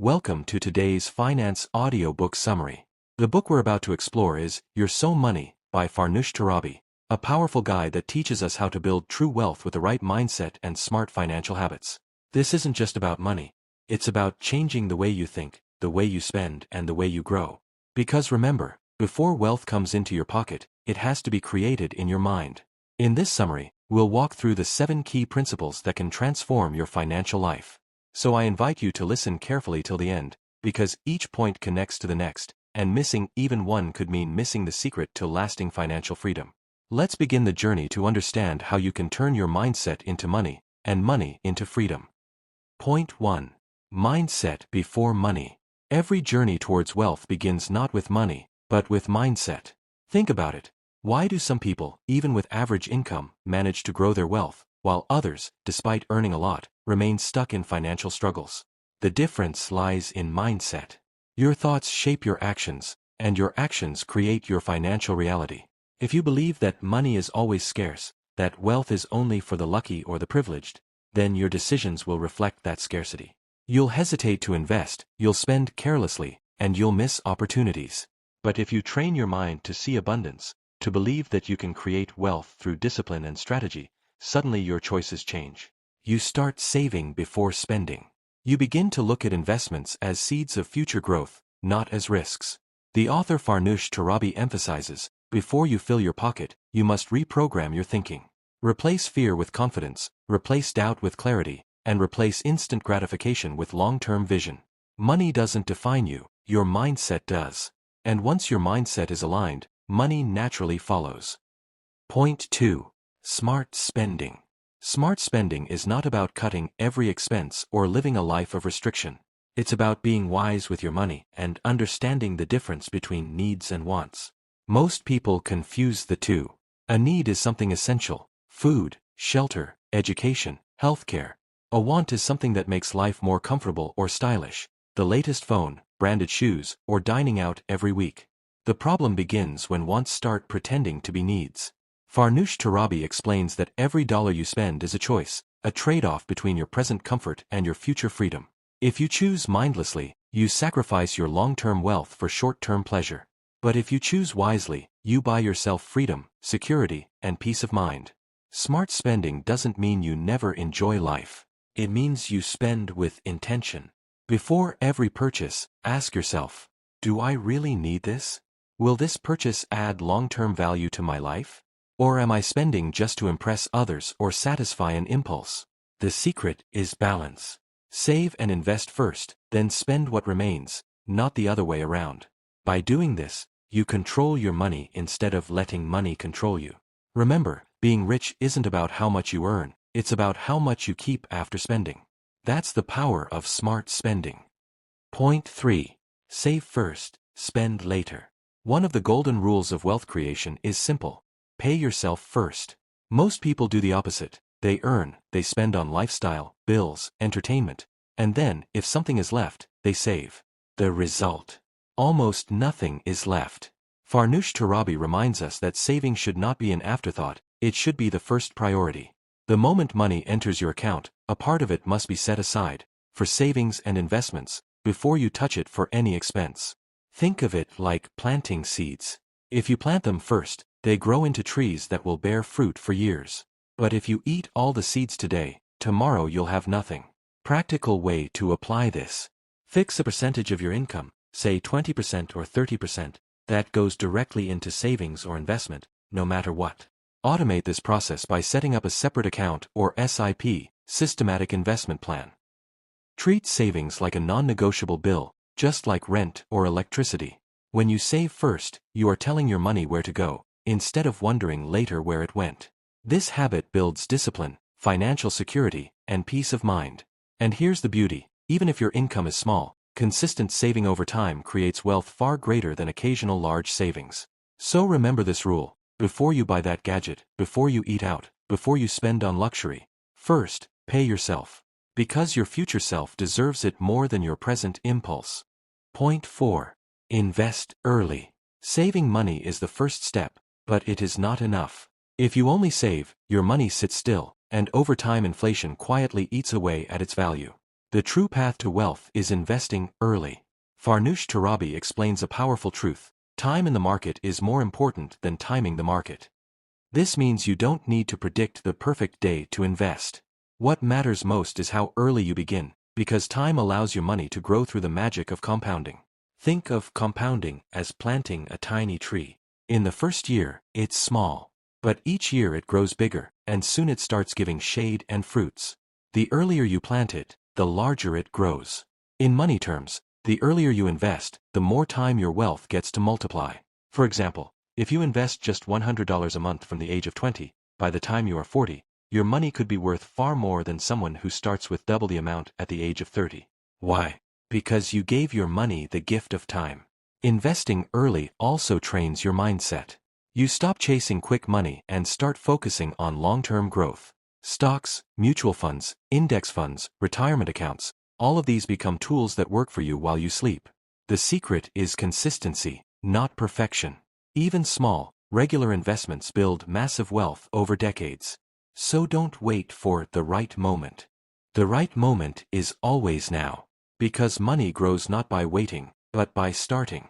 Welcome to today's Finance Audiobook Summary. The book we're about to explore is You're So Money by Farnoosh Torabi, a powerful guide that teaches us how to build true wealth with the right mindset and smart financial habits. This isn't just about money. It's about changing the way you think, the way you spend, and the way you grow. Because remember, before wealth comes into your pocket, it has to be created in your mind. In this summary, we'll walk through the 7 key principles that can transform your financial life. So I invite you to listen carefully till the end, because each point connects to the next, and missing even one could mean missing the secret to lasting financial freedom. Let's begin the journey to understand how you can turn your mindset into money, and money into freedom. Point 1. Mindset before money. Every journey towards wealth begins not with money, but with mindset. Think about it. Why do some people, even with average income, manage to grow their wealth, while others, despite earning a lot, remain stuck in financial struggles? The difference lies in mindset. Your thoughts shape your actions, and your actions create your financial reality. If you believe that money is always scarce, that wealth is only for the lucky or the privileged, then your decisions will reflect that scarcity. You'll hesitate to invest, you'll spend carelessly, and you'll miss opportunities. But if you train your mind to see abundance, to believe that you can create wealth through discipline and strategy, suddenly your choices change. You start saving before spending. You begin to look at investments as seeds of future growth, not as risks. The author Farnoosh Torabi emphasizes, before you fill your pocket, you must reprogram your thinking. Replace fear with confidence, replace doubt with clarity, and replace instant gratification with long-term vision. Money doesn't define you, your mindset does. And once your mindset is aligned, money naturally follows. Point 2. Smart spending. Smart spending is not about cutting every expense or living a life of restriction. It's about being wise with your money and understanding the difference between needs and wants. Most people confuse the two. A need is something essential: food, shelter, education, healthcare. A want is something that makes life more comfortable or stylish: the latest phone, branded shoes, or dining out every week. The problem begins when wants start pretending to be needs. Farnoosh Torabi explains that every dollar you spend is a choice, a trade-off between your present comfort and your future freedom. If you choose mindlessly, you sacrifice your long-term wealth for short-term pleasure. But if you choose wisely, you buy yourself freedom, security, and peace of mind. Smart spending doesn't mean you never enjoy life. It means you spend with intention. Before every purchase, ask yourself, do I really need this? Will this purchase add long-term value to my life? Or am I spending just to impress others or satisfy an impulse? The secret is balance. Save and invest first, then spend what remains, not the other way around. By doing this, you control your money instead of letting money control you. Remember, being rich isn't about how much you earn, it's about how much you keep after spending. That's the power of smart spending. Point 3. Save first, spend later. One of the golden rules of wealth creation is simple: pay yourself first. Most people do the opposite. They earn, they spend on lifestyle, bills, entertainment, and then, if something is left, they save. The result: almost nothing is left. Farnoosh Torabi reminds us that saving should not be an afterthought, it should be the first priority. The moment money enters your account, a part of it must be set aside, for savings and investments, before you touch it for any expense. Think of it like planting seeds. If you plant them first, they grow into trees that will bear fruit for years. But if you eat all the seeds today, tomorrow you'll have nothing. Practical way to apply this: fix a percentage of your income, say 20% or 30%, that goes directly into savings or investment, no matter what. Automate this process by setting up a separate account or SIP, systematic investment plan. Treat savings like a non-negotiable bill, just like rent or electricity. When you save first, you are telling your money where to go, instead of wondering later where it went. This habit builds discipline, financial security, and peace of mind. And here's the beauty: even if your income is small, consistent saving over time creates wealth far greater than occasional large savings. So remember this rule: before you buy that gadget, before you eat out, before you spend on luxury, first, pay yourself. Because your future self deserves it more than your present impulse. Point 4. Invest early. Saving money is the first step, but it is not enough. If you only save, your money sits still, and over time inflation quietly eats away at its value. The true path to wealth is investing early. Farnoosh Torabi explains a powerful truth. Time in the market is more important than timing the market. This means you don't need to predict the perfect day to invest. What matters most is how early you begin, because time allows your money to grow through the magic of compounding. Think of compounding as planting a tiny tree. In the first year, it's small. But each year it grows bigger, and soon it starts giving shade and fruits. The earlier you plant it, the larger it grows. In money terms, the earlier you invest, the more time your wealth gets to multiply. For example, if you invest just $100 a month from the age of 20, by the time you are 40, your money could be worth far more than someone who starts with double the amount at the age of 30. Why? Because you gave your money the gift of time. Investing early also trains your mindset. You stop chasing quick money and start focusing on long-term growth. Stocks, mutual funds, index funds, retirement accounts, all of these become tools that work for you while you sleep. The secret is consistency, not perfection. Even small, regular investments build massive wealth over decades. So don't wait for the right moment. The right moment is always now. Because money grows not by waiting, but by starting.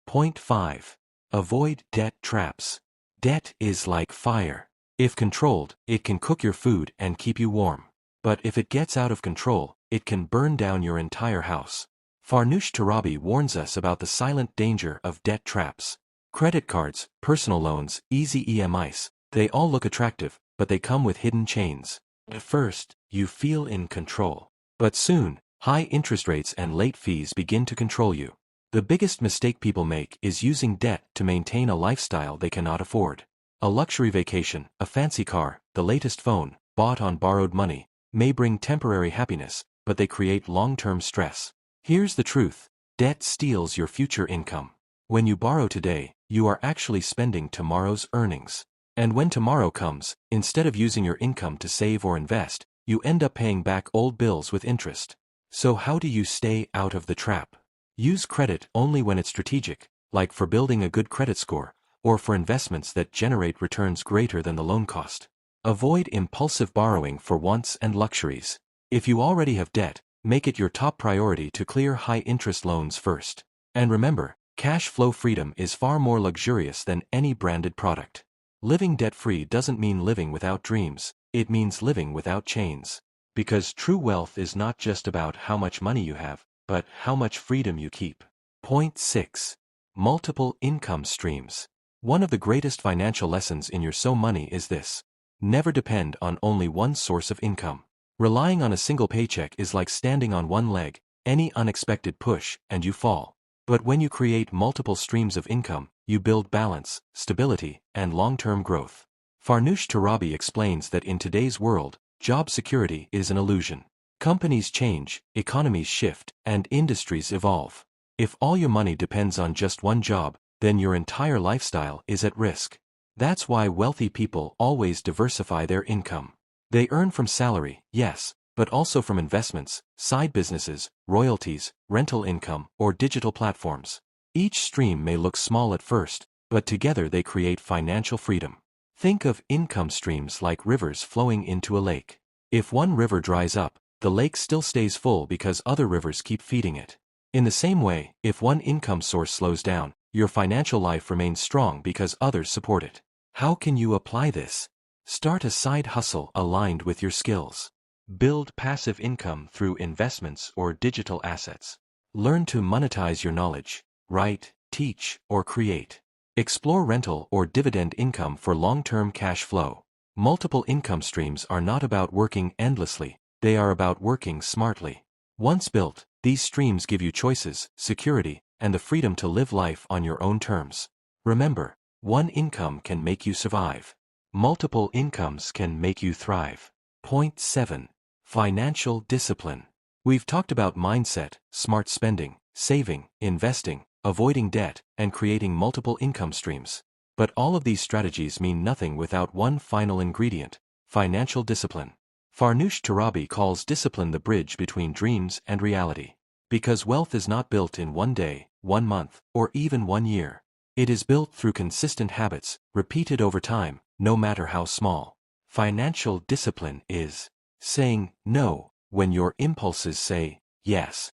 Point 5. Avoid debt traps. Debt is like fire. If controlled, it can cook your food and keep you warm. But if it gets out of control, it can burn down your entire house. Farnoosh Torabi warns us about the silent danger of debt traps. Credit cards, personal loans, easy EMIs, they all look attractive, but they come with hidden chains. At first, you feel in control. But soon, high interest rates and late fees begin to control you. The biggest mistake people make is using debt to maintain a lifestyle they cannot afford. A luxury vacation, a fancy car, the latest phone, bought on borrowed money, may bring temporary happiness, but they create long-term stress. Here's the truth: debt steals your future income. When you borrow today, you are actually spending tomorrow's earnings. And when tomorrow comes, instead of using your income to save or invest, you end up paying back old bills with interest. So how do you stay out of the trap? Use credit only when it's strategic, like for building a good credit score, or for investments that generate returns greater than the loan cost. Avoid impulsive borrowing for wants and luxuries. If you already have debt, make it your top priority to clear high-interest loans first. And remember, cash flow freedom is far more luxurious than any branded product. Living debt-free doesn't mean living without dreams, it means living without chains. Because true wealth is not just about how much money you have, but how much freedom you keep. Point 6. Multiple income streams. One of the greatest financial lessons in Your So Money is this: never depend on only one source of income. Relying on a single paycheck is like standing on one leg. Any unexpected push, and you fall. But when you create multiple streams of income, you build balance, stability, and long-term growth. Farnoosh Torabi explains that in today's world, job security is an illusion. Companies change, economies shift, and industries evolve. If all your money depends on just one job, then your entire lifestyle is at risk. That's why wealthy people always diversify their income. They earn from salary, yes, but also from investments, side businesses, royalties, rental income, or digital platforms. Each stream may look small at first, but together they create financial freedom. Think of income streams like rivers flowing into a lake. If one river dries up, the lake still stays full because other rivers keep feeding it. In the same way, if one income source slows down, your financial life remains strong because others support it. How can you apply this? Start a side hustle aligned with your skills. Build passive income through investments or digital assets. Learn to monetize your knowledge. Write, teach, or create. Explore rental or dividend income for long-term cash flow. Multiple income streams are not about working endlessly, they are about working smartly. Once built, these streams give you choices, security, and the freedom to live life on your own terms. Remember, one income can make you survive. Multiple incomes can make you thrive. Point 7. Financial discipline. We've talked about mindset, smart spending, saving, investing, avoiding debt, and creating multiple income streams. But all of these strategies mean nothing without one final ingredient: financial discipline. Farnoosh Torabi calls discipline the bridge between dreams and reality. Because wealth is not built in one day, 1 month, or even 1 year. It is built through consistent habits, repeated over time, no matter how small. Financial discipline is saying no when your impulses say yes.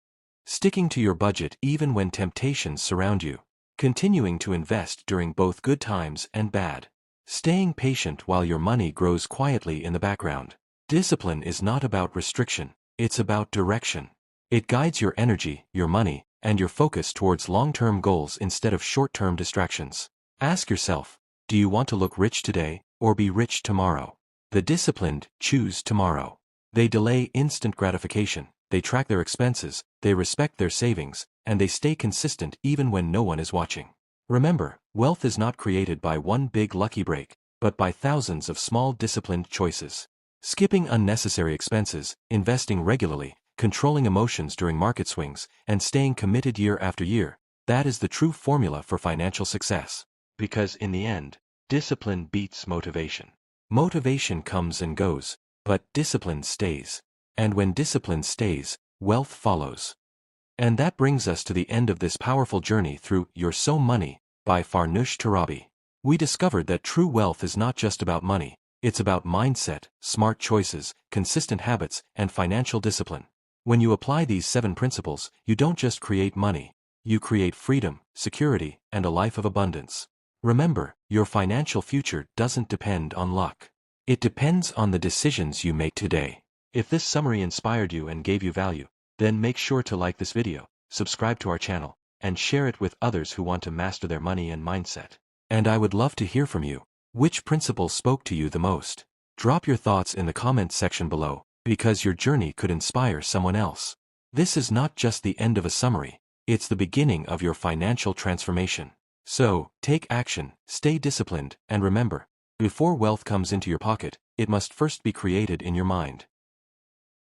Sticking to your budget even when temptations surround you. Continuing to invest during both good times and bad. Staying patient while your money grows quietly in the background. Discipline is not about restriction, it's about direction. It guides your energy, your money, and your focus towards long-term goals instead of short-term distractions. Ask yourself, do you want to look rich today, or be rich tomorrow? The disciplined choose tomorrow. They delay instant gratification, they track their expenses, they respect their savings, and they stay consistent even when no one is watching. Remember, wealth is not created by one big lucky break, but by thousands of small disciplined choices. Skipping unnecessary expenses, investing regularly, controlling emotions during market swings, and staying committed year after year, that is the true formula for financial success. Because in the end, discipline beats motivation. Motivation comes and goes, but discipline stays. And when discipline stays, wealth follows. And that brings us to the end of this powerful journey through You're So Money by Farnoosh Torabi. We discovered that true wealth is not just about money, it's about mindset, smart choices, consistent habits, and financial discipline. When you apply these 7 principles, you don't just create money, you create freedom, security, and a life of abundance. Remember, your financial future doesn't depend on luck. It depends on the decisions you make today. If this summary inspired you and gave you value, then make sure to like this video, subscribe to our channel, and share it with others who want to master their money and mindset. And I would love to hear from you. Which principle spoke to you the most? Drop your thoughts in the comments section below, because your journey could inspire someone else. This is not just the end of a summary, it's the beginning of your financial transformation. So, take action, stay disciplined, and remember, before wealth comes into your pocket, it must first be created in your mind.